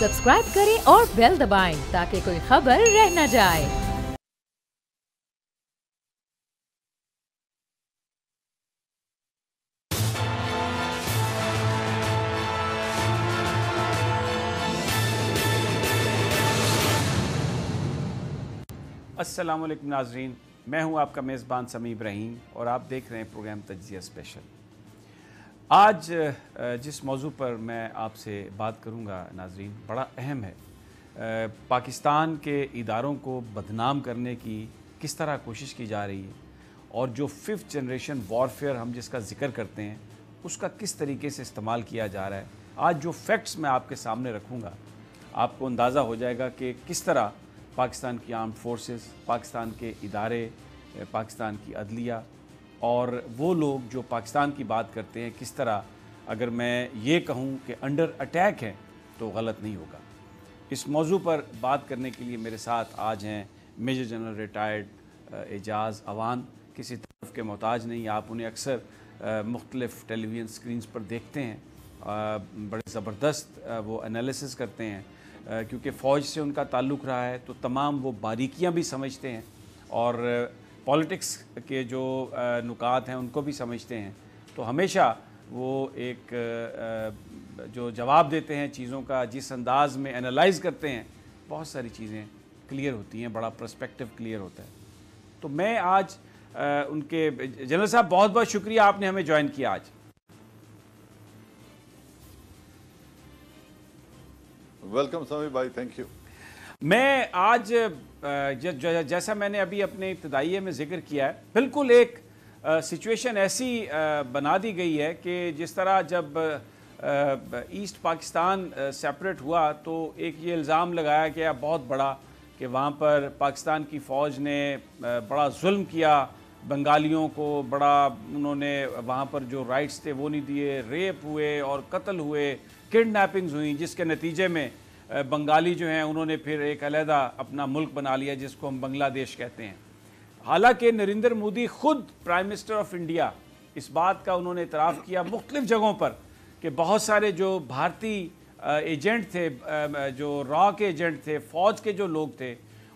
Subscribe करें और bell दबाएं ताकि कोई खबर रह न जाए। अस्सलामुअलैकुम नाज़रीन, मैं हूं आपका मेज़बान समी इब्राहिम और आप देख रहे हैं प्रोग्राम तज्ज़िया स्पेशल। आज जिस मौजू पर मैं आपसे बात करूंगा नाज़रीन बड़ा अहम है। पाकिस्तान के इदारों को बदनाम करने की किस तरह कोशिश की जा रही है और जो 5th जनरेशन वॉरफेयर हम जिसका ज़िक्र करते हैं उसका किस तरीके से इस्तेमाल किया जा रहा है। आज जो फैक्ट्स मैं आपके सामने रखूँगा आपको अंदाज़ा हो जाएगा कि किस तरह पाकिस्तान की आर्म्ड फोर्सेस, पाकिस्तान के इदारे, पाकिस्तान की अदलिया और वो लोग जो पाकिस्तान की बात करते हैं किस तरह अगर मैं ये कहूँ कि अंडर अटैक हैं तो गलत नहीं होगा। इस मौजू पर बात करने के लिए मेरे साथ आज हैं मेजर जनरल रिटायर्ड एजाज़ अवान। किसी तरफ के मोहताज नहीं, आप उन्हें अक्सर मुख्तलिफ़ टेलीविज़न स्क्रीन्स पर देखते हैं। बड़े ज़बरदस्त वो एनालिसिस करते हैं क्योंकि फ़ौज से उनका ताल्लुक़ रहा है तो तमाम वो बारीकियां भी समझते हैं और पॉलिटिक्स के जो नुकात हैं उनको भी समझते हैं। तो हमेशा वो एक जो जवाब देते हैं चीज़ों का, जिस अंदाज़ में एनालाइज़ करते हैं, बहुत सारी चीज़ें क्लियर होती हैं, बड़ा पर्सपेक्टिव क्लियर होता है। तो मैं आज उनके जनरल साहब बहुत बहुत शुक्रिया आपने हमें ज्वाइन किया आज। वेलकम समी भाई, थैंक यू। मैं आज जैसा मैंने अभी अपने इब्तदाइये में जिक्र किया है, बिल्कुल एक सिचुएशन ऐसी बना दी गई है कि जिस तरह जब ईस्ट पाकिस्तान सेपरेट हुआ तो एक ये इल्ज़ाम लगाया गया बहुत बड़ा कि वहाँ पर पाकिस्तान की फ़ौज ने बड़ा जुल्म किया बंगालियों को, बड़ा उन्होंने वहाँ पर जो राइट्स थे वो नहीं दिए, रेप हुए और कत्ल हुए, किडनैपिंग्स हुई, जिसके नतीजे में बंगाली जो हैं उन्होंने फिर एक अलहदा अपना मुल्क बना लिया जिसको हम बांग्लादेश कहते हैं। हालांकि नरेंद्र मोदी ख़ुद प्राइम मिनिस्टर ऑफ इंडिया इस बात का उन्होंने इतराफ़ किया मुख्तलिफ़ जगहों पर कि बहुत सारे जो भारतीय एजेंट थे, जो रॉ के एजेंट थे, फ़ौज के जो लोग थे,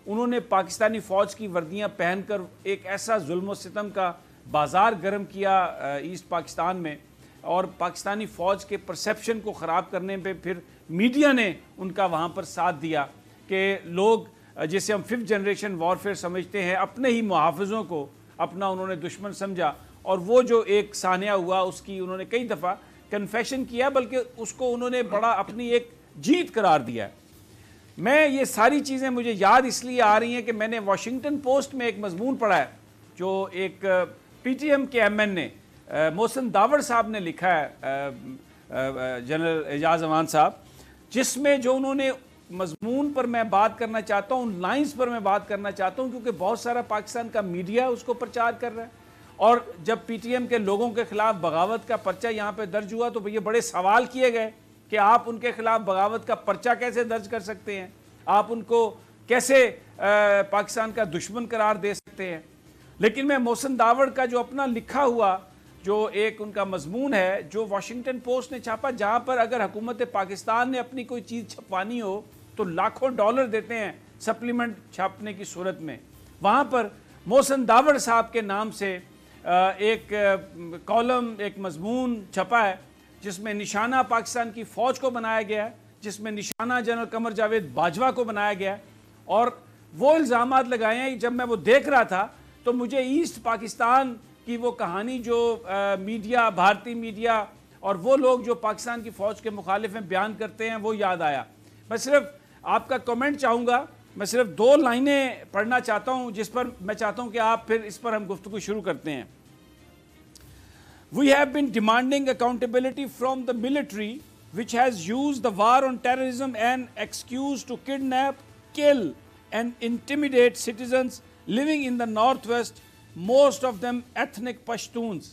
उन्होंने पाकिस्तानी फ़ौज की वर्दियाँ पहन कर एक ऐसा जुल्म व सितम का बाज़ार गर्म किया ईस्ट पाकिस्तान में और पाकिस्तानी फ़ौज के परसेप्शन को ख़राब करने पे फिर मीडिया ने उनका वहाँ पर साथ दिया कि लोग जिसे हम 5th जनरेशन वॉरफेयर समझते हैं अपने ही मुहाफ़िज़ों को अपना उन्होंने दुश्मन समझा और वो जो एक सानिया हुआ उसकी उन्होंने कई दफ़ा कन्फेशन किया, बल्कि उसको उन्होंने बड़ा अपनी एक जीत करार दिया है। मैं ये सारी चीज़ें मुझे याद इसलिए आ रही हैं कि मैंने वाशिंगटन पोस्ट में एक मजमून पढ़ा है जो एक PTM के MN ने मोहसिन दावड़ साहब ने लिखा है, जनरल एजाज़ अवान साहब, जिसमें जो उन्होंने मजमून पर मैं बात करना चाहता हूँ, उन लाइंस पर मैं बात करना चाहता हूँ क्योंकि बहुत सारा पाकिस्तान का मीडिया उसको प्रचार कर रहा है और जब PTM के लोगों के ख़िलाफ़ बगावत का पर्चा यहाँ पे दर्ज हुआ तो ये बड़े सवाल किए गए कि आप उनके ख़िलाफ़ बगावत का पर्चा कैसे दर्ज कर सकते हैं, आप उनको कैसे पाकिस्तान का दुश्मन करार दे सकते हैं। लेकिन मैं मोहसिन दावड़ का जो अपना लिखा हुआ जो एक उनका मजमून है जो वाशिंगटन पोस्ट ने छापा, जहाँ पर अगर हुकूमत पाकिस्तान ने अपनी कोई चीज़ छपवानी हो तो लाखों डॉलर देते हैं सप्लीमेंट छापने की सूरत में, वहाँ पर मोहसिन दावड़ साहब के नाम से एक कॉलम, एक मजमून छपा है जिसमें निशाना पाकिस्तान की फ़ौज को बनाया गया है, जिसमें निशाना जनरल कमर जावेद बाजवा को बनाया गया है और वो इल्ज़ामात लगाए हैं। जब मैं वो देख रहा था तो मुझे ईस्ट पाकिस्तान कि वो कहानी जो मीडिया, भारतीय मीडिया और वो लोग जो पाकिस्तान की फ़ौज के मुखालिफ में बयान करते हैं वो याद आया। मैं सिर्फ आपका कमेंट चाहूँगा, मैं सिर्फ 2 लाइनें पढ़ना चाहता हूँ जिस पर मैं चाहता हूँ कि आप फिर इस पर हम गुफ्तगू शुरू करते हैं। We have been demanding accountability from the military which has used the war on terrorism and excuse to kidnap, kill and intimidate citizens living in the northwest, most of them ethnic Pashtuns।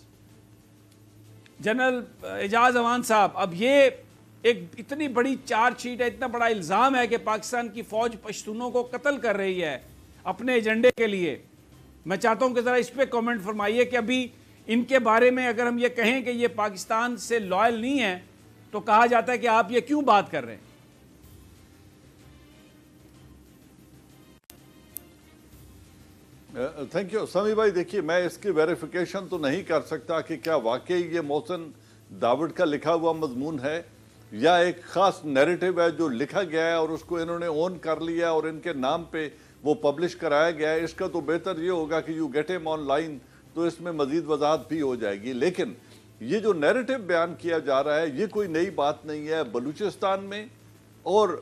General Ejaz Awan साहब, अब ये एक इतनी बड़ी chargesheet है, इतना बड़ा इल्ज़ाम है कि पाकिस्तान की फ़ौज पश्तूनों को कत्ल कर रही है अपने एजेंडे के लिए। मैं चाहता हूँ कि ज़रा इस पर कमेंट फरमाइए कि अभी इनके बारे में अगर हम ये कहें कि ये पाकिस्तान से लॉयल नहीं है तो कहा जाता है कि आप ये क्यों बात कर रहे हैं। थैंक यू समी भाई। देखिए, मैं इसकी वेरिफिकेशन तो नहीं कर सकता कि क्या वाकई ये मोहसिन दावड़ का लिखा हुआ मजमून है या एक खास नैरेटिव है जो लिखा गया है और उसको इन्होंने ओन कर लिया और इनके नाम पे वो पब्लिश कराया गया है। इसका तो बेहतर ये होगा कि यू गेट हिम ऑनलाइन, तो इसमें मजीद वजाहत भी हो जाएगी। लेकिन ये जो नैरेटिव बयान किया जा रहा है ये कोई नई बात नहीं है। बलूचिस्तान में और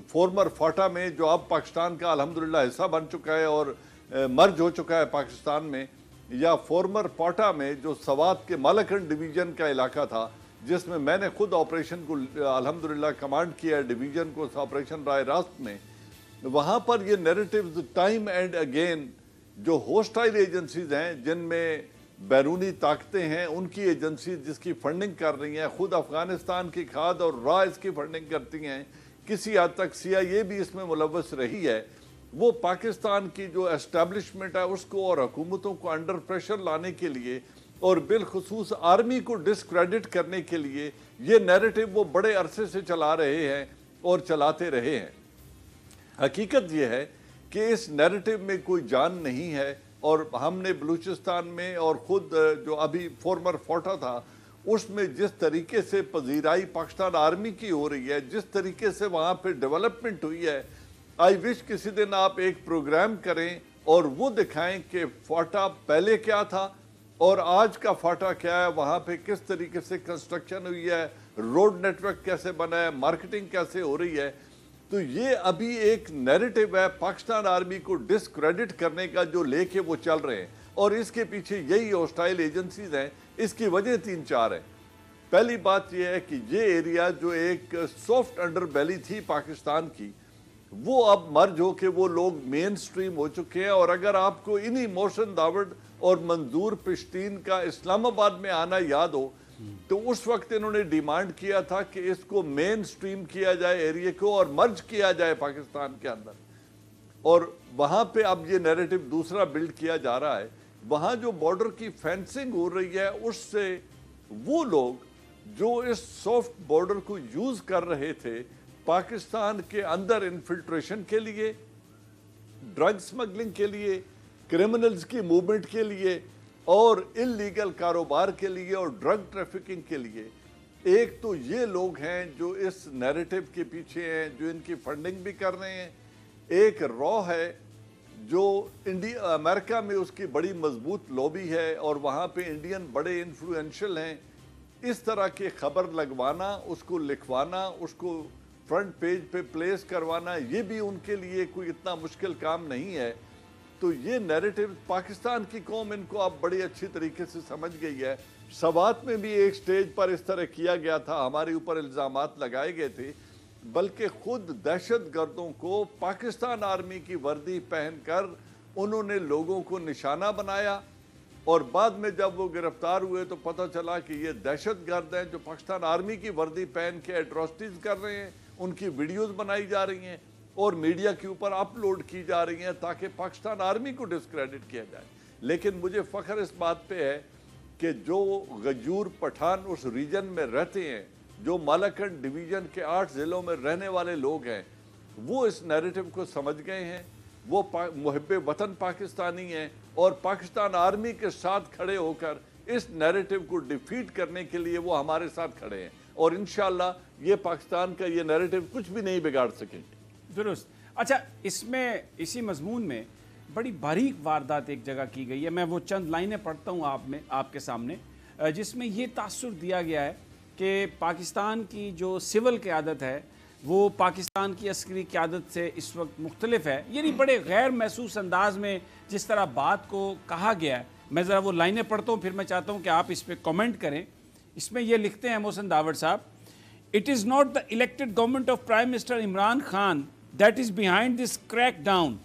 फॉर्मर फाटा में, जो अब पाकिस्तान का अल्हम्दुलिल्लाह हिस्सा बन चुका है और मर्ज हो चुका है पाकिस्तान में, या फॉर्मर फाटा में जो सवात के मालाकंड डिवीजन का इलाका था, जिसमें मैंने खुद ऑपरेशन को अल्हम्दुलिल्लाह कमांड किया है, डिवीजन को ऑपरेशन राय रास्त में। वहाँ पर ये नैरेटिव्स टाइम एंड अगेन जो होस्टाइल एजेंसीज हैं, जिनमें बैरूनी ताकतें हैं, उनकी एजेंसी जिसकी फंडिंग कर रही हैं, खुद अफगानिस्तान की खाद और राह इसकी फंडिंग करती हैं, किसी हद तक CIA भी इसमें मुलव्वस रही है। वो पाकिस्तान की जो एस्टेब्लिशमेंट है उसको और हुकूमतों को अंडर प्रेशर लाने के लिए और बिलखुसूस आर्मी को डिस्क्रेडिट करने के लिए ये नैरेटिव वो बड़े अरसे से चला रहे हैं और चलाते रहे हैं। हकीकत ये है कि इस नैरेटिव में कोई जान नहीं है और हमने बलूचिस्तान में और ख़ुद जो अभी फॉर्मर फाटा था उसमें जिस तरीके से पजीराई पाकिस्तान आर्मी की हो रही है, जिस तरीके से वहाँ पे डेवलपमेंट हुई है, आई विश किसी दिन आप एक प्रोग्राम करें और वो दिखाएं कि फाटा पहले क्या था और आज का फाटा क्या है, वहाँ पे किस तरीके से कंस्ट्रक्शन हुई है, रोड नेटवर्क कैसे बना है, मार्केटिंग कैसे हो रही है। तो ये अभी एक नैरेटिव है पाकिस्तान आर्मी को डिस्क्रेडिट करने का जो लेके वो चल रहे हैं और इसके पीछे यही हॉस्टाइल एजेंसीज हैं। इसकी वजह 3-4 है। पहली बात यह है कि ये एरिया जो एक सॉफ्ट अंडर बैली थी पाकिस्तान की, वो अब मर्ज हो के वो लोग मेन स्ट्रीम हो चुके हैं। और अगर आपको इन्हीं मोहसिन दावड़ और मंजूर पिश्तीन का इस्लामाबाद में आना याद हो, तो उस वक्त इन्होंने डिमांड किया था कि इसको मेन स्ट्रीम किया जाए एरिया को और मर्ज किया जाए पाकिस्तान के अंदर। और वहाँ पे अब ये नैरेटिव दूसरा बिल्ड किया जा रहा है। वहाँ जो बॉर्डर की फेंसिंग हो रही है उससे वो लोग जो इस सॉफ्ट बॉर्डर को यूज कर रहे थे पाकिस्तान के अंदर इन्फिल्ट्रेशन के लिए, ड्रग स्मगलिंग के लिए, क्रिमिनल्स की मूवमेंट के लिए और इल्लीगल कारोबार के लिए और ड्रग ट्रैफिकिंग के लिए, एक तो ये लोग हैं जो इस नैरेटिव के पीछे हैं, जो इनकी फंडिंग भी कर रहे हैं। एक रॉ है जो अमेरिका में उसकी बड़ी मजबूत लॉबी है और वहाँ पे इंडियन बड़े इन्फ्लुएंशियल हैं। इस तरह की खबर लगवाना, उसको लिखवाना, उसको फ्रंट पेज पे प्लेस करवाना, ये भी उनके लिए कोई इतना मुश्किल काम नहीं है। तो ये नैरेटिव पाकिस्तान की कौम इनको अब बड़ी अच्छी तरीके से समझ गई है। सवात में भी एक स्टेज पर इस तरह किया गया था, हमारे ऊपर इल्ज़ामात लगाए गए थे, बल्कि खुद दहशत गर्दों को पाकिस्तान आर्मी की वर्दी पहनकर उन्होंने लोगों को निशाना बनाया और बाद में जब वो गिरफ्तार हुए तो पता चला कि ये दहशत गर्द हैं जो पाकिस्तान आर्मी की वर्दी पहन के एट्रोसिटीज़ कर रहे हैं। उनकी वीडियोस बनाई जा रही हैं और मीडिया के ऊपर अपलोड की जा रही हैं ताकि पाकिस्तान आर्मी को डिस्क्रेडिट किया जाए। लेकिन मुझे फ़ख्र इस बात पे है कि जो गजूर पठान उस रीजन में रहते हैं, जो मालाकंड डिवीज़न के 8 ज़िलों में रहने वाले लोग हैं, वो इस नैरेटिव को समझ गए हैं। वो मुहिब्बे वतन पाकिस्तानी हैं और पाकिस्तान आर्मी के साथ खड़े होकर इस नैरेटिव को डिफीट करने के लिए वो हमारे साथ खड़े हैं और इंशाअल्लाह ये पाकिस्तान का ये नैरेटिव कुछ भी नहीं बिगाड़ सकेंगे। दुरुस्त। अच्छा, इसमें इसी मजमून में बड़ी बारीक वारदात एक जगह की गई है। मैं वो चंद लाइनें पढ़ता हूँ आपके सामने, जिसमें ये तासुर दिया गया है कि पाकिस्तान की जो सिविल क़यादत है वो पाकिस्तान की अस्करी क़यादत से इस वक्त मुख्तलिफ है। यानी बड़े गैर महसूस अंदाज में जिस तरह बात को कहा गया है, मैं ज़रा वो लाइनें पढ़ता हूँ, फिर मैं चाहता हूँ कि आप इस पर कमेंट करें। इसमें ये लिखते हैं मोहसिन दावड़ साहब, it is not the elected government of prime minister Imran Khan that is behind this crackdown.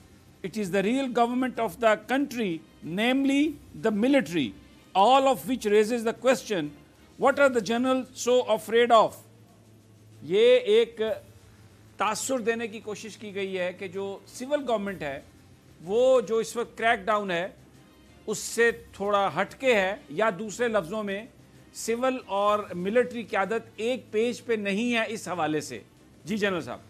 It is the real government of the country, namely the military, all of which raises the question, what are the generals so afraid of? ये एक तासुर देने की कोशिश की गई है कि जो सिविल गवर्नमेंट है वो जो इस वक्त क्रैक डाउन है उससे थोड़ा हटके है, या दूसरे लफ्ज़ों में सिविल और मिलिट्री क़यादत एक पेज पे नहीं है इस हवाले से। जी जनरल साहब।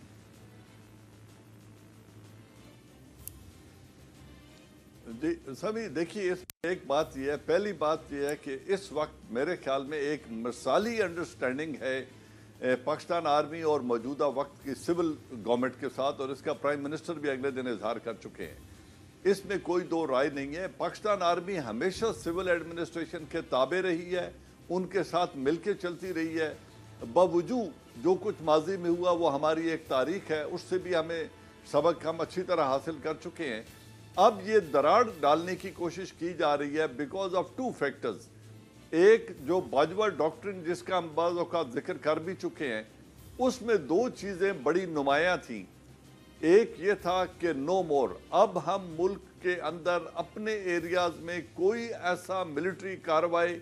सभी देखिए, इस एक बात यह है, पहली बात यह है कि इस वक्त मेरे ख्याल में एक मिसाली अंडरस्टैंडिंग है पाकिस्तान आर्मी और मौजूदा वक्त की सिविल गवर्नमेंट के साथ, और इसका प्राइम मिनिस्टर भी अगले दिन इजहार कर चुके हैं। इसमें कोई दो राय नहीं है। पाकिस्तान आर्मी हमेशा सिविल एडमिनिस्ट्रेशन के ताबे रही है, उनके साथ मिलकर चलती रही है। बावजूद जो कुछ माजी में हुआ वो हमारी एक तारीख है, उससे भी हमें सबक हम अच्छी तरह हासिल कर चुके हैं। अब ये दरार डालने की कोशिश की जा रही है बिकॉज ऑफ टू फैक्टर्स। एक जो बाजवा डॉक्ट्रिन जिसका हम बाज़ औक़ात जिक्र कर भी चुके हैं, उसमें दो चीज़ें बड़ी नुमायां थीं। एक ये था कि नो मोर, अब हम मुल्क के अंदर अपने एरियाज़ में कोई ऐसा मिलिट्री कार्रवाई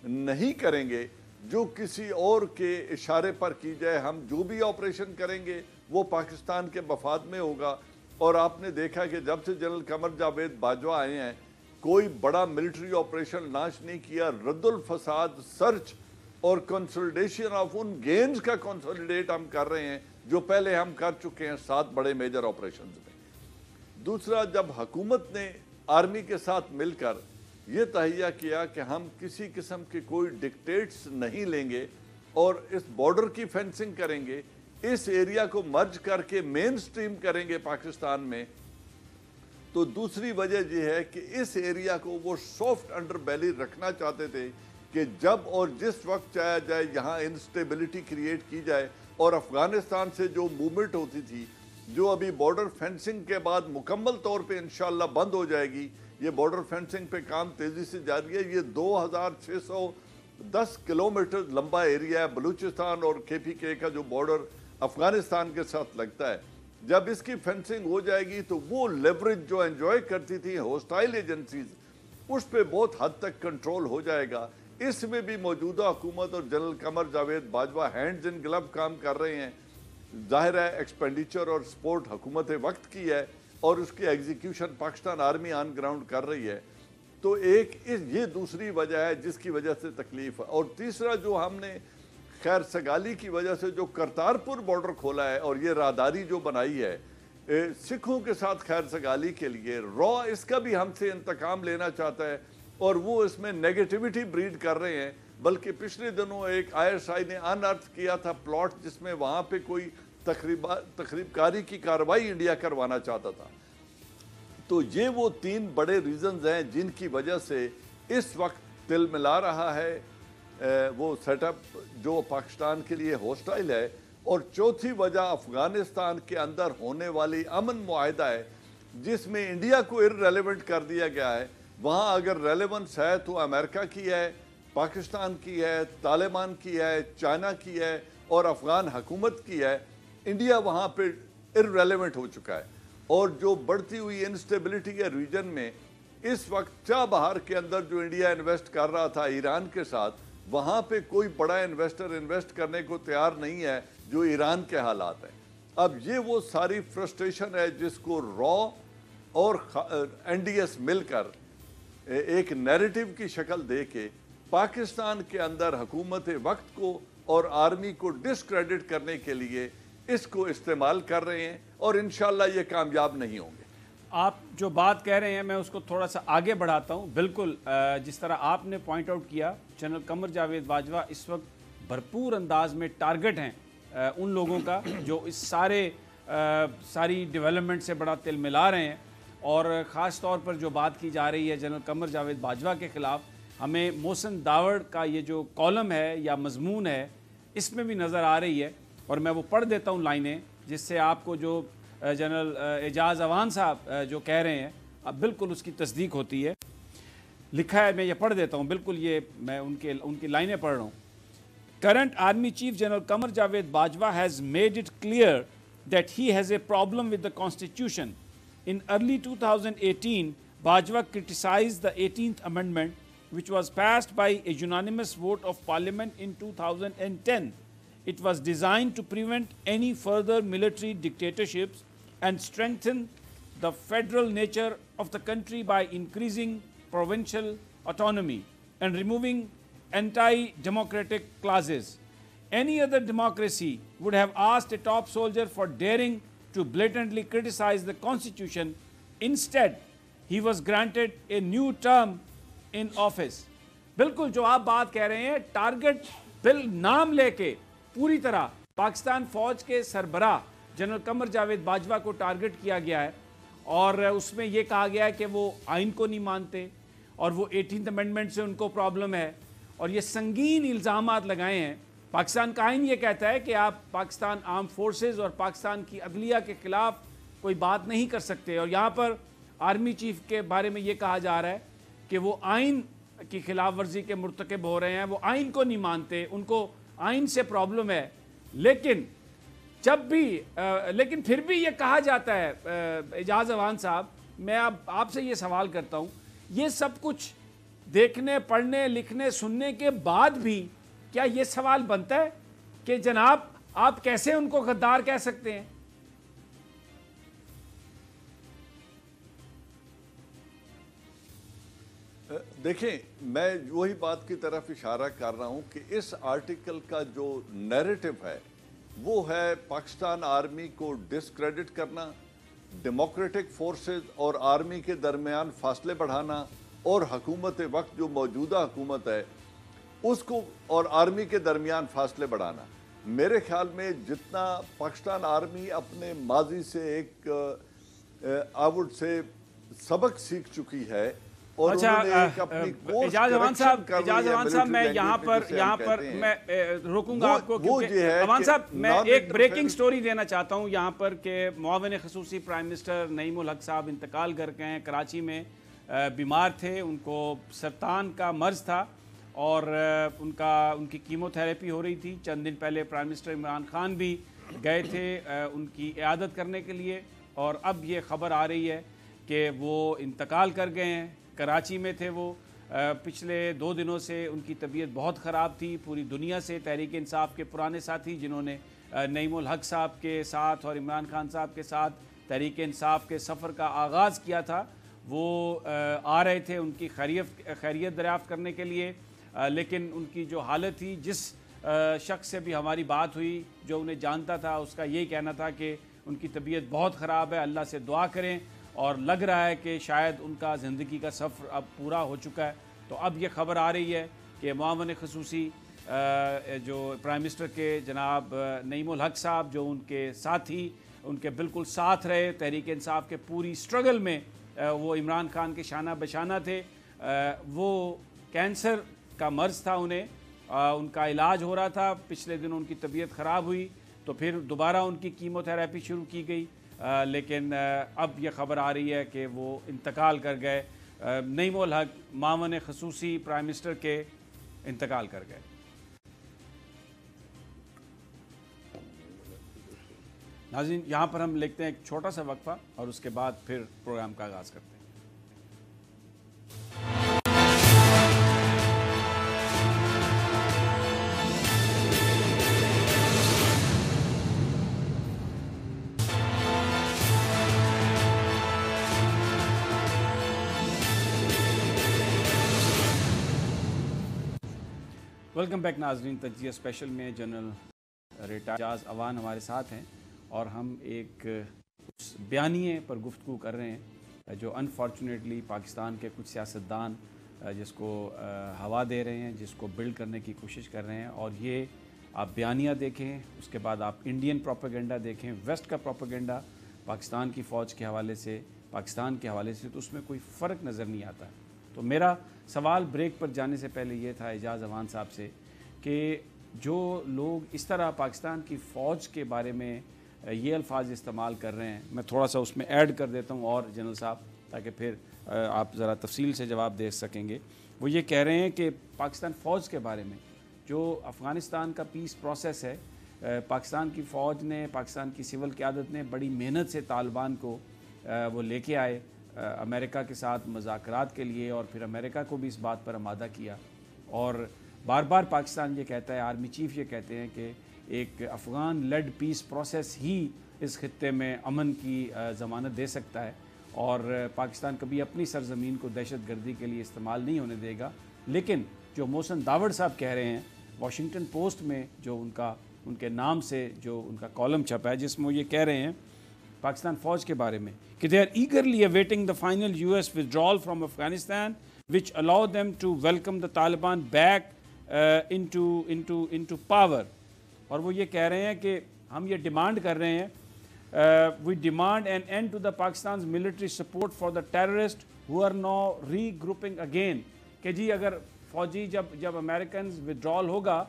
नहीं करेंगे जो किसी और के इशारे पर की जाए। हम जो भी ऑपरेशन करेंगे वो पाकिस्तान के मफाद में होगा। और आपने देखा कि जब से जनरल कमर जावेद बाजवा आए हैं, कोई बड़ा मिलिट्री ऑपरेशन लॉन्च नहीं किया। रद्दुल फसाद, सर्च और कंसोलिडेशन ऑफ उन गेम्स का कंसोलिडेट हम कर रहे हैं जो पहले हम कर चुके हैं 7 बड़े मेजर ऑपरेशंस में। दूसरा, जब हुकूमत ने आर्मी के साथ मिलकर ये तहैया किया कि हम किसी किस्म के कोई डिक्टेट्स नहीं लेंगे और इस बॉर्डर की फेंसिंग करेंगे, इस एरिया को मर्ज करके मेन स्ट्रीम करेंगे पाकिस्तान में, तो दूसरी वजह यह है कि इस एरिया को वो सॉफ्ट अंडरबेली रखना चाहते थे कि जब और जिस वक्त चाहा जाए यहाँ इंस्टेबिलिटी क्रिएट की जाए। और अफगानिस्तान से जो मूवमेंट होती थी, जो अभी बॉर्डर फेंसिंग के बाद मुकम्मल तौर पे इंशाल्लाह बंद हो जाएगी। ये बॉर्डर फेंसिंग पे काम तेज़ी से जारी है। ये 2610 किलोमीटर लंबा एरिया है, बलूचिस्तान और KPK का जो बॉर्डर अफगानिस्तान के साथ लगता है। जब इसकी फेंसिंग हो जाएगी तो वो लेवरेज जो एंजॉय करती थी होस्टाइल एजेंसीज, उस पर बहुत हद तक कंट्रोल हो जाएगा। इसमें भी मौजूदा हुकूमत और general Qamar Javed Bajwa hands in glove काम कर रहे हैं। जाहिर है एक्सपेंडिचर और सपोर्ट हुकूमत वक्त की है और उसकी execution Pakistan army on ground कर रही है। तो ये दूसरी वजह है जिसकी वजह से तकलीफ है। और तीसरा, जो हमने खैर सगाली की वजह से जो करतारपुर बॉर्डर खोला है और ये राहदारी जो बनाई है सिखों के साथ खैर सगाली के लिए, रॉ इसका भी हमसे इंतकाम लेना चाहता है और वो इसमें नेगेटिविटी ब्रीड कर रहे हैं। बल्कि पिछले दिनों एक ISI ने अनअर्थ किया था प्लॉट जिसमें वहाँ पे कोई तखरीबकारी की कार्रवाई इंडिया करवाना चाहता था। तो ये वो 3 बड़े रीजंस हैं जिनकी वजह से इस वक्त तिल मिला रहा है वो सेटअप जो पाकिस्तान के लिए हॉस्टाइल है। और चौथी वजह अफगानिस्तान के अंदर होने वाली अमन मुआहिदा है जिसमें इंडिया को इररेलेवेंट कर दिया गया है। वहाँ अगर रेलेवेंस है तो अमेरिका की है, पाकिस्तान की है, तालिबान की है, चाइना की है और अफगान हुकूमत की है। इंडिया वहाँ पे इररेलेवेंट हो चुका है। और जो बढ़ती हुई इंस्टेबिलिटी है रीजन में, इस वक्त चाबहार के अंदर जो इंडिया इन्वेस्ट कर रहा था ईरान के साथ, वहाँ पे कोई बड़ा इन्वेस्टर इन्वेस्ट करने को तैयार नहीं है जो ईरान के हालात हैं। अब ये वो सारी फ्रस्ट्रेशन है जिसको रॉ और NDS मिलकर एक नैरेटिव की शक्ल दे के पाकिस्तान के अंदर हुकूमत वक्त को और आर्मी को डिस्क्रेडिट करने के लिए इसको इस्तेमाल कर रहे हैं और इंशाल्लाह ये कामयाब नहीं होंगे। आप जो बात कह रहे हैं मैं उसको थोड़ा सा आगे बढ़ाता हूं। बिल्कुल जिस तरह आपने पॉइंट आउट किया, जनरल कमर जावेद बाजवा इस वक्त भरपूर अंदाज में टारगेट हैं उन लोगों का जो इस सारी डेवलपमेंट से बड़ा तिल मिला रहे हैं। और ख़ास तौर पर जो बात की जा रही है जनरल कमर जावेद बाजवा के ख़िलाफ़, हमें मोहसिन दावड़ का ये जो कॉलम है या मजमून है इसमें भी नज़र आ रही है। और मैं वो पढ़ देता हूँ लाइनें जिससे आपको जो जनरल एजाज अवान साहब जो कह रहे हैं अब बिल्कुल उसकी तस्दीक होती है। लिखा है, मैं ये पढ़ देता हूँ, बिल्कुल ये मैं उनकी लाइनें पढ़ रहा हूँ। Current army chief general Qamar Javed Bajwa has made it clear that he has a problem with the constitution. In early 2018, Bajwa criticized the 18th Amendment, which was passed by a unanimous vote of Parliament in 2010. It was designed to prevent any further military dictatorships and strengthen the federal nature of the country by increasing provincial autonomy and removing anti-democratic clauses. Any other democracy would have asked a top soldier for daring to blatantly criticize the Constitution. Instead, he was granted a new term in office. بالکل جو آپ بات کہہ رہے ہیں target بل نام لے کے پوری طرح پاکستان فوج کے سربراہ جنرل قمر جاوید باجوہ کو ٹارگٹ کیا گیا ہے اور اس میں یہ کہا گیا ہے کہ وہ آئین کو نہیں مانتے اور وہ 18th امینڈمنٹ سے ان کو پرابلم ہے اور یہ سنگین الزامات لگائے ہیں. پاکستان کا آئین یہ کہتا ہے کہ آپ پاکستان آرم فورسز اور پاکستان کی عدلیہ کے خلاف کوئی بات نہیں کر سکتے اور یہاں پر آرمی چیف کے بارے میں یہ کہا جا رہا ہے کہ وہ آئین کی خلاف ورزی کے مرتکب ہو رہے ہیں, وہ آئین کو نہیں مانتے, ان کو آئین سے پرابلم ہے. لیکن لیکن پھر بھی یہ کہا جاتا ہے اعجاز اعوان صاحب, میں اب آپ سے یہ سوال کرتا ہوں, یہ سب کچھ دیکھنے پڑھنے لکھنے سننے کے بعد بھی کیا یہ سوال بنتا ہے کہ جناب آپ کیسے ان کو غدار کہہ سکتے ہیں؟ دیکھیں, میں وہی بات کی طرف اشارہ کر رہا ہوں کہ اس آرٹیکل کا جو نیریٹو ہے وہ ہے پاکستان آرمی کو ڈسکریڈٹ کرنا, ڈیموکریٹک فورسز اور آرمی کے درمیان فاصلے بڑھانا اور حکومت وقت جو موجودہ حکومت ہے اس کو اور آرمی کے درمیان فاصلے بڑھانا. میرے خیال میں جتنا پاکستان آرمی اپنے ماضی سے ایک آؤٹ سے سبق سیکھ چکی ہے اور اعجاز اعوان صاحب میں یہاں پر میں روکوں گا آپ کو, کیونکہ اعوان صاحب میں ایک بریکنگ سٹوری دینا چاہتا ہوں یہاں پر کہ معاون خصوصی پرائم منسٹر نعیم الحق صاحب انتقال کر گئے ہیں. کراچی میں بیمار تھے, ان کو سرطان کا مرض تھا اور ان کی کیمو تھیراپی ہو رہی تھی. چند دن پہلے پرائم منسٹر عمران خان بھی گئے تھے ان کی عیادت کرنے کے لیے اور اب یہ خبر آ رہی ہے کہ وہ انتقال کر گئے ہیں. کراچی میں تھے وہ, پچھلے 2 دنوں سے ان کی طبیعت بہت خراب تھی. پوری دنیا سے تحریک انصاف کے پرانے ساتھی جنہوں نے نعیم الحق صاحب کے ساتھ اور عمران خان صاحب کے ساتھ تحریک انصاف کے سفر کا آغاز کیا تھا, وہ آ رہے تھے ان کی خیریت دریافت کرنے کے لیے. لیکن ان کی جو حالت تھی, جس شخص سے بھی ہماری بات ہوئی جو انہیں جانتا تھا, اس کا یہی کہنا تھا کہ ان کی طبیعت بہت خراب ہے, اللہ سے دعا کریں, اور لگ رہا ہے کہ شاید ان کا زندگی کا سفر اب پورا ہو چکا ہے. تو اب یہ خبر آ رہی ہے کہ معاون خصوصی جو پرائم منسٹر کے جناب نعیم الحق صاحب, جو ان کے ساتھی ان کے بالکل ساتھ رہے تحریک انصاف کے پوری سٹرگل میں, وہ عمران خان کے شانہ بشانہ تھے, وہ کینسر کا مرض تھا انہیں, ان کا علاج ہو رہا تھا. پچھلے دن ان کی طبیعت خراب ہوئی تو پھر دوبارہ ان کی کیمو تھیراپی شروع کی گئی, لیکن اب یہ خبر آ رہی ہے کہ وہ انتقال کر گئے. نعیم الحق معاون خصوصی پرائم منسٹر کے انتقال کر گئے. ناظرین, یہاں پر ہم لکھتے ہیں ایک چھوٹا سا وقفہ اور اس کے بعد پھر پروگرام کا آغاز کرتے ہیں. ویلکم بیک ناظرین. تجزیہ اسپیشل میں جنرل ریٹائر اعجاز اعوان ہمارے ساتھ ہیں اور ہم ایک بیانیے پر گفتگو کر رہے ہیں جو انفارچونیٹلی پاکستان کے کچھ سیاستدان جس کو ہوا دے رہے ہیں, جس کو بلڈ کرنے کی کوشش کر رہے ہیں. اور یہ آپ بیانیہ دیکھیں, اس کے بعد آپ انڈین پروپیگنڈا دیکھیں, ویسٹ کا پروپیگنڈا پاکستان کی فوج کے حوالے سے, پاکستان کے حوالے سے, تو اس میں کوئی فرق نظر نہیں آتا. تو میرا سوال بریک پر جانے سے پہلے یہ تھا اعجاز اعوان صاحب سے کہ جو لوگ اس طرح پاکستان کی فوج کے بارے میں یہ الفاظ استعمال کر رہے ہیں, میں تھوڑا سا اس میں ایڈ کر دیتا ہوں اور جنرل صاحب, تاکہ پھر آپ ذرا تفصیل سے جواب دے سکیں گے. وہ یہ کہہ رہے ہیں کہ پاکستان فوج کے بارے میں جو افغانستان کا پیس پروسیس ہے, پاکستان کی فوج نے, پاکستان کی سول قیادت نے بڑی محنت سے طالبان کو وہ لے کے آئے امریکہ کے ساتھ مذاکرات کے لیے, اور پھر امریکہ کو بھی اس بات پر آمادہ کیا. اور بار بار پاکستان یہ کہتا ہے, آرمی چیف یہ کہتے ہیں کہ ایک افغان لیڈ پیس پروسیس ہی اس خطے میں امن کی ضمانت دے سکتا ہے, اور پاکستان کبھی اپنی سرزمین کو دہشت گردی کے لیے استعمال نہیں ہونے دے گا. لیکن جو محسن داوڑ صاحب کہہ رہے ہیں, واشنگٹن پوسٹ میں جو ان کے نام سے جو ان کا کالم چھپا ہے, جس میں یہ کہہ رہے ہیں پاکستان فوج کے بارے میں کہ they are eagerly awaiting the final US withdrawal from Afghanistan which allow them to welcome the Taliban back into power. اور وہ یہ کہہ رہے ہیں کہ ہم یہ ڈیمانڈ کر رہے ہیں we demand an end to the Pakistan's military support for the terrorists who are now regrouping again. کہ جی اگر فوجی جب امریکنز withdrawal ہوگا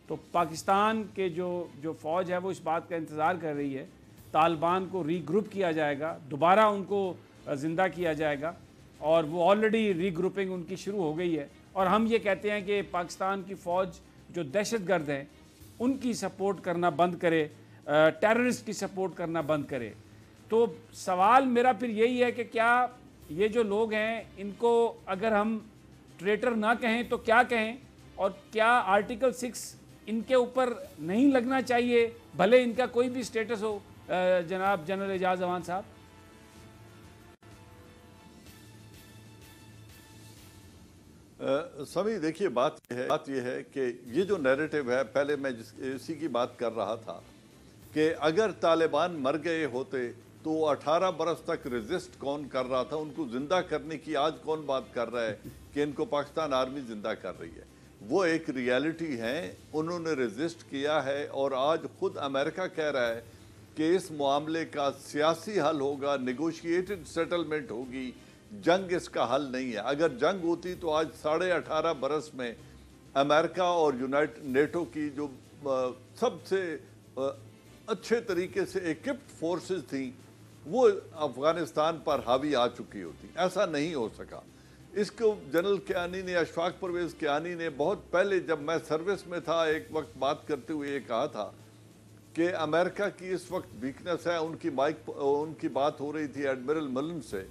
تو پاکستان کے جو فوج ہے وہ اس بات کا انتظار کر رہی ہے، طالبان کو ری گروپ کیا جائے گا، دوبارہ ان کو زندہ کیا جائے گا، اور وہ آلریڈی ری گروپنگ ان کی شروع ہو گئی ہے. اور ہم یہ کہتے ہیں کہ پاکستان کی فوج جو دہشت گرد ہیں ان کی سپورٹ کرنا بند کرے، ٹیررسٹ کی سپورٹ کرنا بند کرے. تو سوال میرا پھر یہی ہے کہ کیا یہ جو لوگ ہیں ان کو اگر ہم ٹریٹر نہ کہیں تو کیا کہیں، اور کیا آرٹیکل 6 ان کے اوپر نہیں لگنا چاہیے بھلے ان کا کوئی بھی سٹیٹس ہو؟ جناب جنرل اعجاز امان صاحب. سمی دیکھیے بات یہ ہے کہ یہ جو نیریٹو ہے، پہلے میں اسی کی بات کر رہا تھا کہ اگر طالبان مر گئے ہوتے تو 18 برس تک ریزسٹ کون کر رہا تھا، ان کو زندہ کرنے کی آج کون بات کر رہا ہے کہ ان کو پاکستان آرمی زندہ کر رہی ہے؟ وہ ایک ریالٹی ہے، انہوں نے ریزسٹ کیا ہے، اور آج خود امریکہ کہہ رہا ہے کہ اس معاملے کا سیاسی حل ہوگا، نیگوشیٹڈ سیٹلمنٹ ہوگی، جنگ اس کا حل نہیں ہے. اگر جنگ ہوتی تو آج 18.5 برس میں امریکہ اور نیٹو کی جو سب سے اچھے طریقے سے ایکپڈ فورسز تھیں وہ افغانستان پر حاوی آ چکی ہوتی. ایسا نہیں ہو سکا. اس کو جنرل کیانی نے، اشفاق پرویز کیانی نے بہت پہلے جب میں سروس میں تھا ایک وقت بات کرتے ہوئے یہ کہا تھا کہ امریکہ کی اس وقت ویکنس ہے. ان کی بات ہو رہی تھی ایڈمرل ملن سے.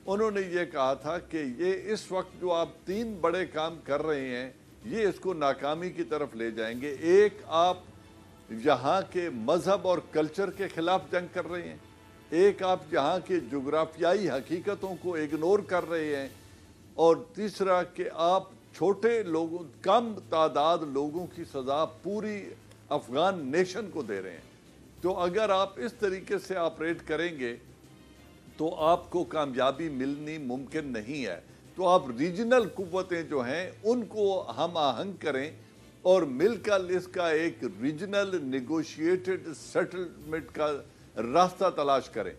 انہوں نے یہ کہا تھا کہ یہ اس وقت جو آپ 3 بڑے کام کر رہے ہیں یہ اس کو ناکامی کی طرف لے جائیں گے. ایک، آپ یہاں کے مذہب اور کلچر کے خلاف جنگ کر رہے ہیں. ایک، آپ یہاں کے جغرافیائی حقیقتوں کو اگنور کر رہے ہیں. اور تیسرا کہ آپ چھوٹے لوگوں، کم تعداد لوگوں کی سزا پوری افغان نیشن کو دے رہے ہیں. تو اگر آپ اس طریقے سے آپریٹ کریں گے تو آپ کو کامیابی ملنی ممکن نہیں ہے. تو آپ ریجنل قوتیں جو ہیں ان کو ہم آہنگ کریں اور مل کر اس کا ایک ریجنل نیگوشیٹڈ سیٹلمنٹ کا راستہ تلاش کریں.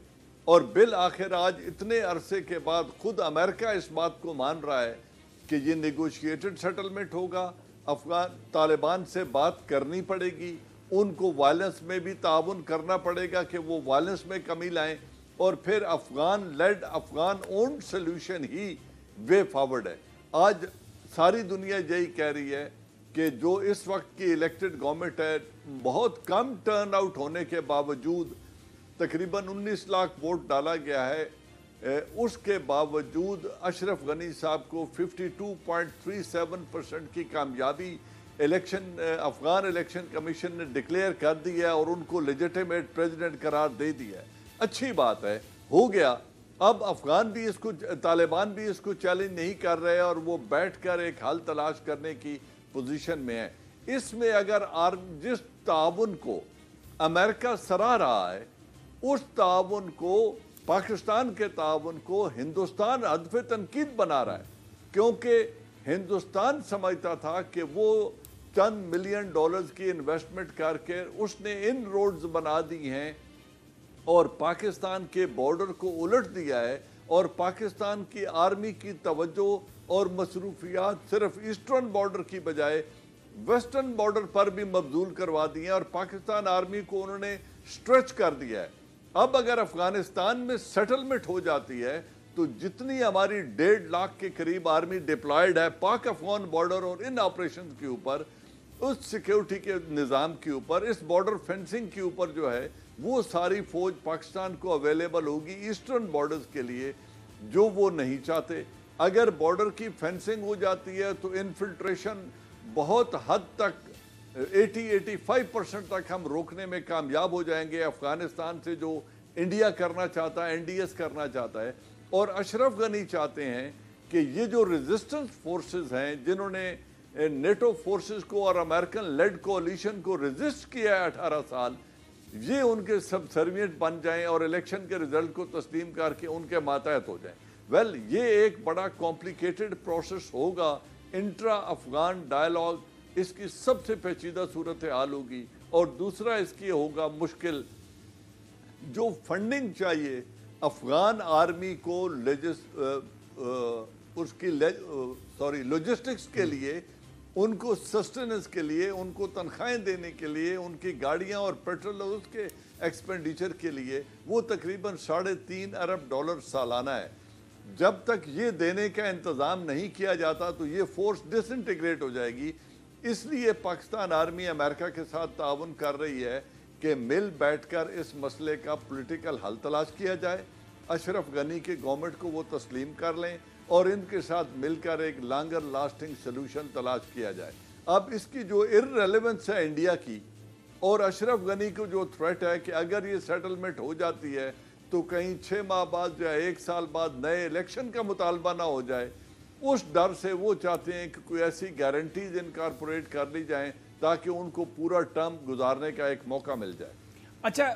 اور بالآخر آج اتنے عرصے کے بعد خود امریکہ اس بات کو مان رہا ہے کہ یہ نیگوشیٹڈ سیٹلمنٹ ہوگا. افغان طالبان سے بات کرنی پڑے گی، ان کو وائلنس میں بھی تعاون کرنا پڑے گا کہ وہ وائلنس میں کمی لائیں، اور پھر Afghan led, Afghan owned solution ہی وے فارورڈ ہے. آج ساری دنیا یہی کہہ رہی ہے کہ جو اس وقت کی الیکٹڈ گورنمنٹ ہے، بہت کم ٹرن آؤٹ ہونے کے باوجود تقریباً 19 لاکھ ووٹ ڈالا گیا ہے، اس کے باوجود اشرف غنی صاحب کو 52.37% کی کامیابی افغان الیکشن کمیشن نے ڈکلیئر کر دی ہے اور ان کو لیجیٹیمیٹ پریزیڈنٹ قرار دے دیا ہے. اچھی بات ہے، ہو گیا. اب طالبان بھی اس کو چیلنج نہیں کر رہے اور وہ بیٹھ کر ایک حل تلاش کرنے کی پوزیشن میں ہے. اس میں اگر جس تعاون کو امریکہ سراہ رہا ہے اس تعاون کو، پاکستان کے تعاون کو ہندوستان ہدف تنقید بنا رہا ہے، کیونکہ ہندوستان سمجھتا تھا کہ وہ چند $1 ملین کی انویسٹمنٹ کر کے اس نے ان روڈز بنا دی ہیں اور پاکستان کے بارڈر کو الٹ دیا ہے، اور پاکستان کی آرمی کی توجہ اور مصروفیات صرف ایسٹرن بارڈر کی بجائے ویسٹرن بارڈر پر بھی مبذول کروا دی ہیں، اور پاکستان آرمی کو انہوں نے سٹریچ کر دیا ہے. اب اگر افغانستان میں سیٹلمنٹ ہو جاتی ہے تو جتنی ہماری 1.5 لاکھ کے قریب آرمی ڈپلائیڈ ہے پاک افغان بارڈر اور ان آپریشن کے اوپر، اس سیکیورٹی کے نظام کے اوپر، اس بارڈر فینسنگ کے اوپر جو ہے وہ ساری فوج پاکستان کو اویلیبل ہوگی ایسٹرن بارڈرز کے لیے، جو وہ نہیں چاہتے. اگر بارڈر کی فینسنگ ہو جاتی ہے تو انفلٹریشن بہت حد تک 80-85% تک ہم روکنے میں کامیاب ہو جائیں گے افغانستان سے، جو انڈیا کرنا چاہتا ہے، NDS کرنا چاہتا ہے. اور اشرف غنی چاہتے ہیں کہ یہ جو ریزسٹنس فورسز ہیں جنہوں نے نیٹو فورسز کو اور امریکن لیڈ کولیشن کو ریزسٹ کیا ہے 18 سال، یہ ان کے سبسروینٹ بن جائیں اور الیکشن کے رزلٹ کو تسلیم کر کے ان کے ماتحت ہو جائیں. ویل یہ ایک بڑا کمپلیکیٹڈ پروسیس ہوگا. انٹرا افغان ڈائلاگ اس کی سب سے پیچیدہ صورتحال ہوگی. اور دوسرا اس کی ہوگا مشکل، جو فنڈنگ چاہیے افغان آرمی کو اس کی لوجسٹکس کے لیے، ان کو سسٹیننس کے لیے، ان کو تنخواہیں دینے کے لیے، ان کی گاڑیاں اور پیٹرول اور اس کے ایکسپینڈیچر کے لیے وہ تقریباً $3.5 ارب سالانہ ہے. جب تک یہ دینے کا انتظام نہیں کیا جاتا تو یہ فورس ڈس انٹیگریٹ ہو جائے گی. اس لیے پاکستان آرمی امریکہ کے ساتھ تعاون کر رہی ہے کہ مل بیٹھ کر اس مسئلے کا پولیٹیکل حل تلاش کیا جائے. اشرف غنی کے گورنمنٹ کو وہ تسلیم کر لیں اور ان کے ساتھ مل کر ایک لانگر لاسٹنگ سلوشن تلاش کیا جائے. اب اس کی جو ارریلیونس ہے انڈیا کی اور اشرف غنی کو جو تھریٹ ہے کہ اگر یہ سیٹلمنٹ ہو جاتی ہے تو کہیں 6 ماہ بعد یا 1 سال بعد نئے الیکشن کا مطالبہ نہ ہو جائے، اس ڈر سے وہ چاہتے ہیں کہ کوئی ایسی گارنٹیز انکارپوریٹ کر لی جائیں تاکہ ان کو پورا ٹرم گزارنے کا ایک موقع مل جائے. اچھا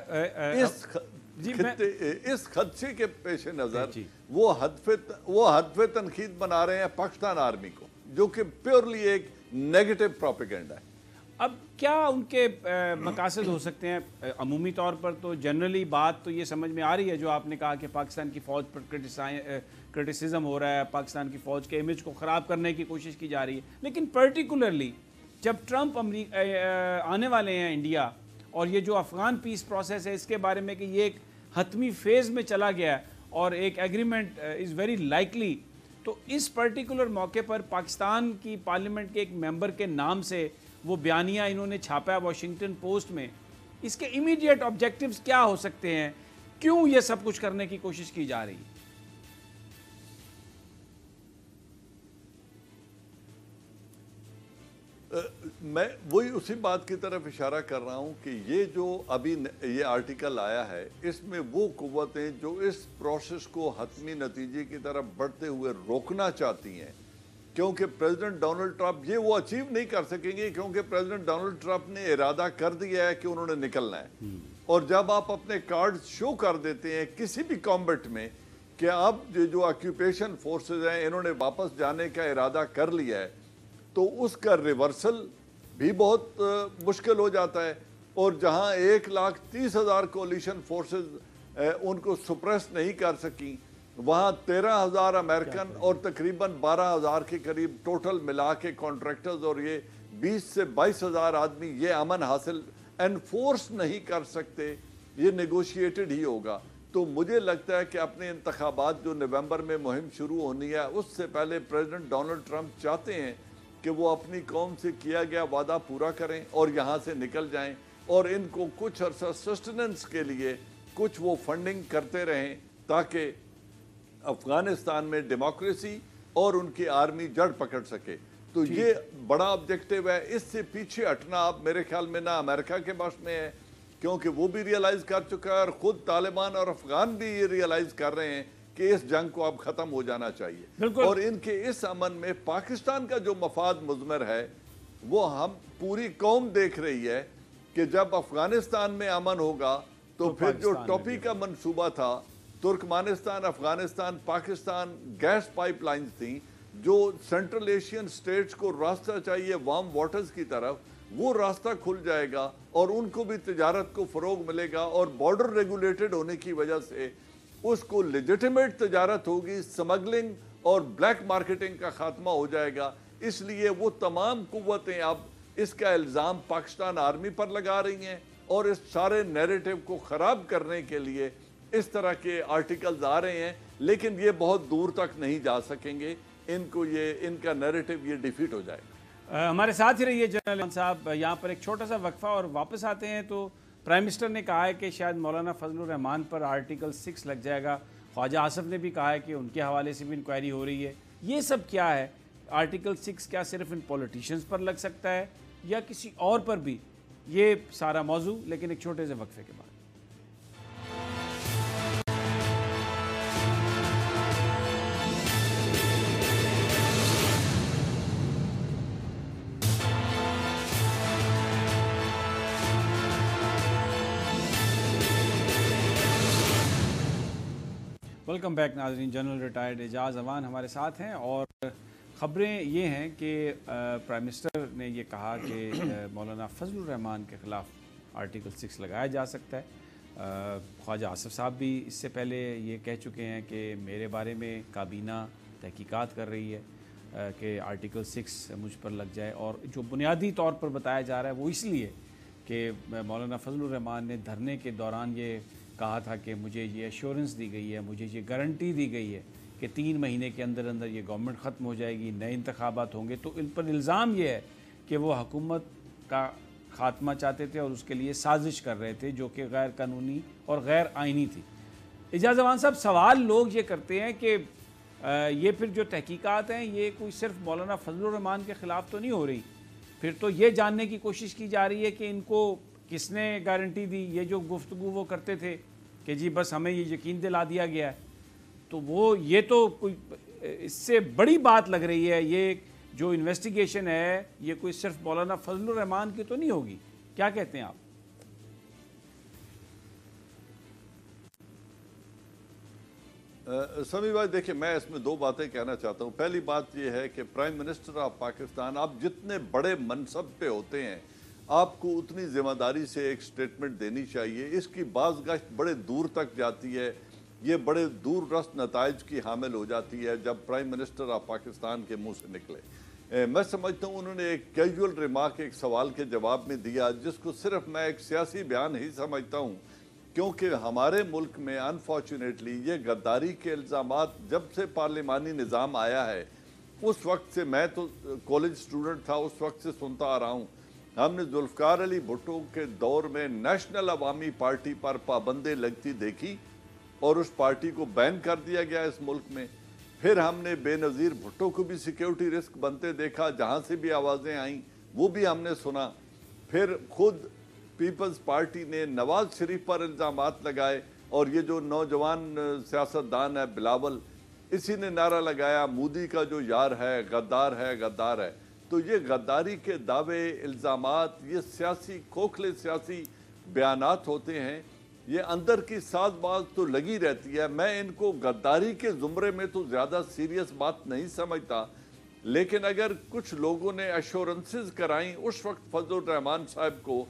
اس خدشے کے پیش نظر وہ ہدف تنقید بنا رہے ہیں پاکستان آرمی کو، جو کہ پیورلی ایک نیگیٹو پروپیگنڈا ہے. اب کیا ان کے مقاصد ہو سکتے ہیں؟ عمومی طور پر تو جنرلی بات تو یہ سمجھ میں آ رہی ہے جو آپ نے کہا کہ پاکستان کی فوج پر کرٹیسزم ہو رہا ہے، پاکستان کی فوج کے امیج کو خراب کرنے کی کوشش کی جا رہی ہے. لیکن پرٹیکولرلی جب ٹرمپ آنے والے ہیں انڈیا، اور یہ جو افغان پیس پروسیس ہے اس کے بارے میں کہ یہ ایک حتمی فیز میں چلا گیا ہے اور ایک ایگریمنٹ از ویری لائکلی، تو اس پرٹیکولر موقع پر پاکستان کی پارلیمنٹ کے ایک ممبر کے نام سے وہ بیانیہ انہوں نے چھاپا ہے واشنگٹن پوسٹ میں. اس کے امیڈیٹ آبجیکٹیوز کیا ہو سکتے ہیں؟ کیوں یہ سب کچھ کرنے کی کوشش کی جا رہی ہے؟ میں وہی اسی بات کی طرف اشارہ کر رہا ہوں کہ یہ جو ابھی یہ آرٹیکل آیا ہے اس میں وہ قوتیں جو اس پروسیس کو حتمی نتیجے کی طرف بڑھتے ہوئے روکنا چاہتی ہیں، کیونکہ پریزیڈنٹ ڈونلڈ ٹرمپ یہ وہ اچیو نہیں کر سکیں گے، کیونکہ پریزیڈنٹ ڈونلڈ ٹرمپ نے ارادہ کر دیا ہے کہ انہوں نے نکلنا ہے. اور جب آپ اپنے کارڈ شو کر دیتے ہیں کسی بھی کامبٹ میں کہ اب جو آکیوپیشن فورسز ہیں انہوں نے واپس جانے کا ارادہ کر لیا ہے، تو اس کا ریورسل بھی بہت مشکل ہو جاتا ہے. اور جہاں 1,30,000 کولیشن فورسز ان کو سپریس نہیں کر سکیں، وہاں 13,000 امریکن اور تقریباً 12,000 کے قریب ٹوٹل ملا کے کانٹریکٹرز اور یہ 20 سے 22,000 آدمی یہ امن حاصل انفورس نہیں کر سکتے. یہ نیگوشیٹڈ ہی ہوگا. تو مجھے لگتا ہے کہ اپنے انتخابات جو نومبر میں مہم شروع ہونی ہے اس سے پہلے پریزیڈنٹ ڈونلڈ ٹرمپ چاہتے ہیں کہ وہ اپنی قوم سے کیا گیا وعدہ پورا کریں اور یہاں سے نکل جائیں، اور ان کو کچھ عرصہ سسٹننس کے لیے کچھ وہ فنڈنگ کرتے رہیں تاکہ افغانستان میں ڈیموکریسی اور ان کی آرمی جڑ پکڑ سکے. تو یہ بڑا آبجیکٹیو ہے. اس سے پیچھے ہٹنا اب میرے خیال میں نہ امریکہ کے بس میں ہے، کیونکہ وہ بھی ریئلائز کر چکا ہے اور خود طالبان اور افغان بھی یہ ریئلائز کر رہے ہیں کہ اس جنگ کو اب ختم ہو جانا چاہیے. اور ان کے اس امن میں پاکستان کا جو مفاد مضمر ہے وہ ہم پوری قوم دیکھ رہی ہے کہ جب افغانستان میں امن ہوگا تو پھر جو ٹوپی کا منصوبہ تھا، Turkmenistan, Afghanistan, Pakistan gas pipe lines تھیں جو سینٹرل ایشین سٹیٹس کو راستہ چاہیے وارم واٹرز کی طرف، وہ راستہ کھل جائے گا اور ان کو بھی تجارت کو فروغ ملے گا. اور بارڈر ریگولیٹڈ ہونے کی وجہ سے اس کو لیجٹیمیٹ تجارت ہوگی، سمگلنگ اور بلیک مارکیٹنگ کا خاتمہ ہو جائے گا. اس لیے وہ تمام قوتیں اب اس کا الزام پاکستان آرمی پر لگا رہی ہیں اور اس سارے نیریٹو کو خراب کرنے کے لیے اس طرح کے آرٹیکلز آ رہے ہیں. لیکن یہ بہت دور تک نہیں جا سکیں گے، ان کا نیریٹو یہ ڈیفیٹ ہو جائے گا. ہمارے ساتھ ہی رہیے جنرل صاحب. یہاں پر ایک چھوٹا سا وقفہ اور واپس آتے ہیں. تو پرائم منسٹر نے کہا ہے کہ شاید مولانا فضل الرحمان پر آرٹیکل 6 لگ جائے گا. خواجہ آصف نے بھی کہا ہے کہ ان کے حوالے سے بھی انکوائری ہو رہی ہے. یہ سب کیا ہے؟ آرٹیکل 6 کیا صرف ان پولیٹیشنز پر لگ سکتا ہے یا کسی اور پر بھی؟ یہ سارا موضوع لیکن ایک چھوٹے سے وقفے کے بعد. वेलकम बैक नाज़रीन। जनरल रिटायर्ड एजाज अवान हमारे साथ हैं और ख़बरें ये हैं कि प्राइम मिनिस्टर ने ये कहा कि मौलाना फजलुर रहमान के ख़िलाफ़ आर्टिकल 6 लगाया जा सकता है। ख्वाजा आसिफ साहब भी इससे पहले ये कह चुके हैं कि मेरे बारे में काबीना तहकीकात कर रही है कि आर्टिकल 6 मुझ पर लग जाए, और जो बुनियादी तौर पर बताया जा रहा है वो इसलिए कि मौलाना फजलुर रहमान ने धरने के दौरान ये कहा था कि मुझे ये एश्योरेंस दी गई है, मुझे ये गारंटी दी गई है कि 3 महीने के अंदर अंदर ये गवर्नमेंट ख़त्म हो जाएगी, नए इंतखाबात होंगे। तो इन पर इल्ज़ाम ये है कि वो हुकूमत का ख़ात्मा चाहते थे और उसके लिए साजिश कर रहे थे जो कि गैर कानूनी और गैर आइनी थी। एजाज अवान साहब, सवाल लोग ये करते हैं कि ये फिर जो तहकीकात हैं ये कोई सिर्फ मौलाना फजलुर रहमान के ख़िलाफ़ तो नहीं हो रही, फिर तो ये जानने की कोशिश की जा रही है कि इनको किसने गारंटी दी। ये जो गुफ्तगू वो करते थे कि जी बस हमें ये यकीन दिला दिया गया है, तो वो ये तो कोई इससे बड़ी बात लग रही है। ये जो इन्वेस्टिगेशन है ये कोई सिर्फ मौलाना फजलुर रहमान की तो नहीं होगी, क्या कहते हैं आप? समी भाई देखिए, मैं इसमें 2 बातें कहना चाहता हूँ। पहली बात यह है कि प्राइम मिनिस्टर ऑफ पाकिस्तान, आप जितने बड़े मनसब पे होते हैं आपको उतनी जिम्मेदारी से एक स्टेटमेंट देनी चाहिए। इसकी बाज़गश्त बड़े दूर तक जाती है, ये बड़े दूर रस्त नताइज की हामिल हो जाती है जब प्राइम मिनिस्टर ऑफ पाकिस्तान के मुंह से निकले। मैं समझता हूँ उन्होंने एक कैजुअल रिमार्क एक सवाल के जवाब में दिया जिसको सिर्फ मैं एक सियासी बयान ही समझता हूँ, क्योंकि हमारे मुल्क में अनफॉर्चुनेटली ये गद्दारी के इल्ज़ामात जब से पार्लिमानी निज़ाम आया है उस वक्त से, मैं तो कॉलेज स्टूडेंट था उस वक्त से सुनता आ रहा हूँ। हमने जुल्फ़िकार अली भुट्टो के दौर में नेशनल अवामी पार्टी पर पाबंदी लगती देखी और उस पार्टी को बैन कर दिया गया इस मुल्क में। फिर हमने बेनज़ीर भुट्टो को भी सिक्योरिटी रिस्क बनते देखा, जहाँ से भी आवाज़ें आईं वो भी हमने सुना। फिर खुद पीपल्स पार्टी ने नवाज शरीफ पर इल्ज़ामात लगाए और ये जो नौजवान सियासतदान है बिलावल, इसी ने नारा लगाया मोदी का जो यार है गद्दार है, गद्दार है। तो ये गद्दारी के दावे, इल्ज़ामात, ये सियासी खोखले सियासी बयानात होते हैं, ये अंदर की साज़बाज़ तो लगी रहती है। मैं इनको गद्दारी के ज़ुमरे में तो ज़्यादा सीरियस बात नहीं समझता, लेकिन अगर कुछ लोगों ने एश्योरेंसेस कराई उस वक्त फजलुर रहमान साहब को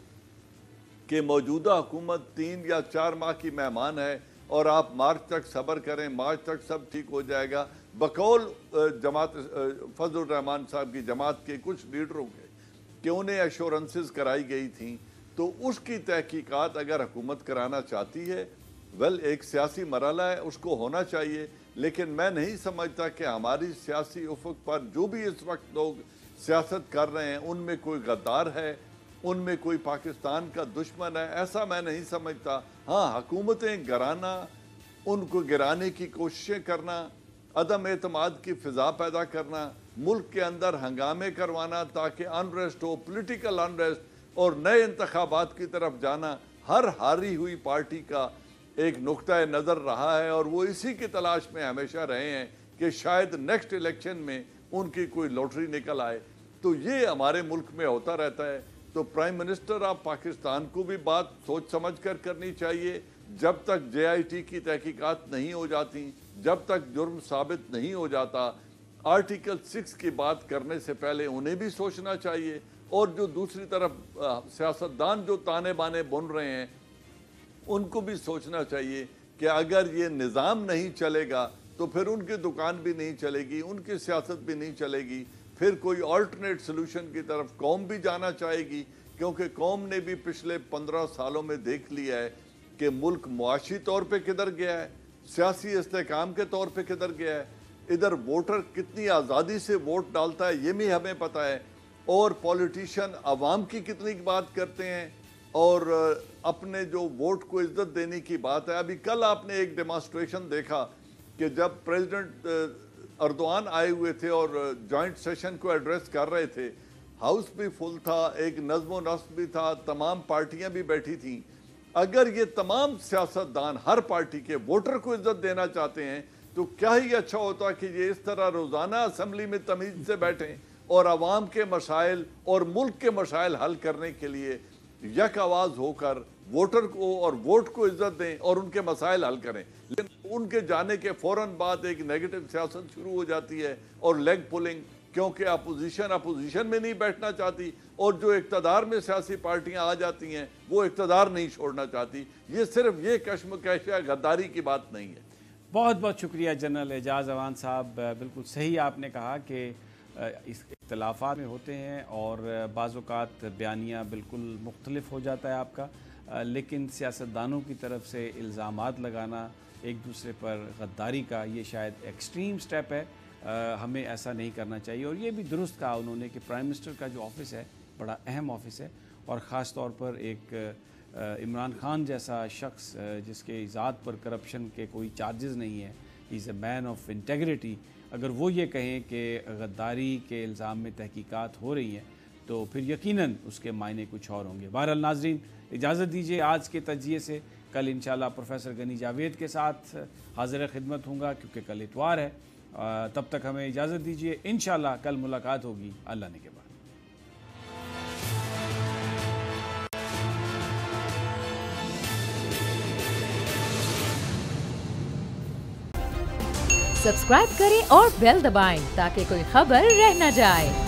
कि मौजूदा हुकूमत 3 या 4 माह की मेहमान है और आप मार्च तक सब्र करें, मार्च तक सब ठीक हो जाएगा, बकौल जमात फजलुर रहमान साहब की जमात के कुछ लीडरों के कि उन्हें एश्योरेंसेस कराई गई थी, तो उसकी तहकीकात अगर हुकूमत कराना चाहती है, वेल एक सियासी मरहला है, उसको होना चाहिए। लेकिन मैं नहीं समझता कि हमारी सियासी उफक पर जो भी इस वक्त लोग सियासत कर रहे हैं उनमें कोई गद्दार है, उनमें कोई पाकिस्तान का दुश्मन है, ऐसा मैं नहीं समझता। हाँ, हुकूमतें गिराना, उनको गिराने की कोशिशें करना, अदम एतमाद की फ़िज़ा पैदा करना, मुल्क के अंदर हंगामे करवाना ताकि अनरेस्ट हो, पोलिटिकल अनरेस्ट और नए इंतखाबात की तरफ जाना, हर हारी हुई पार्टी का एक नुक्ता नज़र रहा है और वो इसी की तलाश में हमेशा रहे हैं कि शायद नेक्स्ट इलेक्शन में उनकी कोई लॉटरी निकल आए। तो ये हमारे मुल्क में होता रहता है। तो प्राइम मिनिस्टर ऑफ पाकिस्तान को भी बात सोच समझ कर करनी चाहिए। जब तक JIT की तहकीकात नहीं हो जाती, जब तक जुर्म साबित नहीं हो जाता, आर्टिकल 6 की बात करने से पहले उन्हें भी सोचना चाहिए। और जो दूसरी तरफ सियासतदान जो ताने बाने बुन रहे हैं उनको भी सोचना चाहिए कि अगर ये निज़ाम नहीं चलेगा तो फिर उनकी दुकान भी नहीं चलेगी, उनकी सियासत भी नहीं चलेगी, फिर कोई ऑल्टरनेट सोल्यूशन की तरफ कौम भी जाना चाहेगी, क्योंकि कौम ने भी पिछले 15 सालों में देख लिया है कि मुल्क मुआशी तौर पे किधर गया है, सियासी इस्तेहकाम के तौर पे किधर गया है। इधर वोटर कितनी आज़ादी से वोट डालता है ये भी हमें पता है, और पॉलिटिशियन आवाम की कितनी बात करते हैं और अपने जो वोट को इज्जत देने की बात है। अभी कल आपने एक डेमोन्स्ट्रेशन देखा कि जब प्रेसिडेंट अर्दोआन आए हुए थे और जॉइंट सेशन को एड्रेस कर रहे थे, हाउस भी फुल था, एक नज़्म नस्ब भी था, तमाम पार्टियां भी बैठी थीं। अगर ये तमाम सियासतदान हर पार्टी के वोटर को इज्जत देना चाहते हैं तो क्या ही अच्छा होता कि ये इस तरह रोज़ाना असम्बली में तमीज़ से बैठें और आवाम के मसाइल और मुल्क के मसाइल हल करने के लिए यक आवाज़ होकर वोटर को और वोट को इज्जत दें और उनके मसाइल हल करें। लेकिन ان کے جانے کے فوراً بعد ایک نیگیٹو سیاست شروع ہو جاتی ہے اور لیگ پولنگ، کیونکہ اپوزیشن میں نہیں بیٹھنا چاہتی، اور جو اقتدار میں سیاسی پارٹیاں آ جاتی ہیں وہ اقتدار نہیں چھوڑنا چاہتی۔ یہ صرف یہ کشمکش ہے، غداری کی بات نہیں ہے۔ بہت بہت شکریہ جنرل اعجاز اعوان صاحب، بالکل صحیح آپ نے کہا کہ اس اختلافات میں ہوتے ہیں اور بعض اوقات بیانیہ بالکل مختلف ہو جاتا ہے آپ کا، لیکن سیاستدانوں کی طرف سے الزامات لگانا ایک دوسرے پر غداری کا، یہ شاید ایکسٹریم سٹیپ ہے، ہمیں ایسا نہیں کرنا چاہیے۔ اور یہ بھی درست کہا انہوں نے کہ پرائم منسٹر کا جو آفس ہے بڑا اہم آفس ہے، اور خاص طور پر ایک عمران خان جیسا شخص جس کے ذات پر کرپشن کے کوئی چارجز نہیں ہے، ہی از اے مین آف انٹیگریٹی، اگر وہ یہ کہیں کہ غداری کے الزام میں تحقیقات ہو رہی ہیں تو پھر یقیناً اس کے معنی کچھ اور ہوں گے۔ بہرحال ناظرین، اجازت دیجیے آج کے تجزیے سے، کل انشاءاللہ پروفیسر غنی جاوید کے ساتھ حاضر خدمت ہوں گا کیونکہ کل اتوار ہے۔ تب تک ہمیں اجازت دیجیے، انشاءاللہ کل ملاقات ہوگی اللہ نے کے بعد۔ سبسکرائب کریں اور بیل دبائیں تاکہ کوئی خبر رہ نہ جائے۔